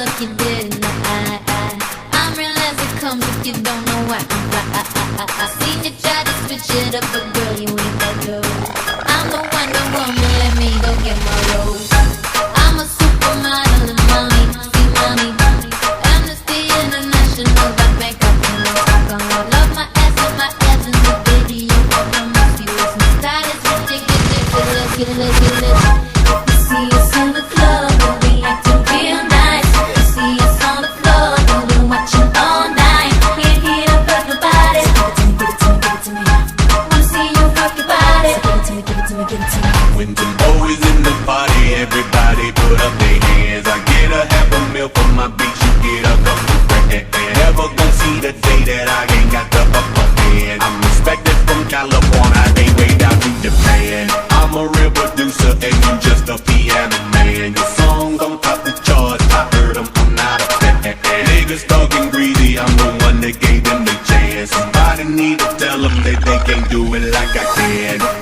look you dead in the eye. I'm real as it comes if you don't know why. I seen you try to switch it up, but girl, you ain't that good. I'm the Wonder Woman, let me go get my rose. I'm a supermodel and mommy, see mommy. Amnesty International, got back up and love my ass and my ass and the baby, you want my mercy. My style is ridiculous, let's get it, let's get it. If you see us in the club, then we acting real nice. If you see us on the floor, then we watching all night. We ain't here to hurt nobody. So give it to me, give it to me, give it to me. Wanna see you rock your body. So give it to me, give it to me, give it to me. When the boys in the party, everybody put up their hands. I get a half a meal for my beach, you get a couple grand. Never gon' see the day that I ain't got the upper hand. I'm respected from California, they way down to Japan. I'm a real producer and you just a piano man. Your song gon' top the charts, I heard them, I'm not a fan. Niggas talking greedy, I'm the one that gave them the chance. Somebody need to tell them that they can't do it like I can.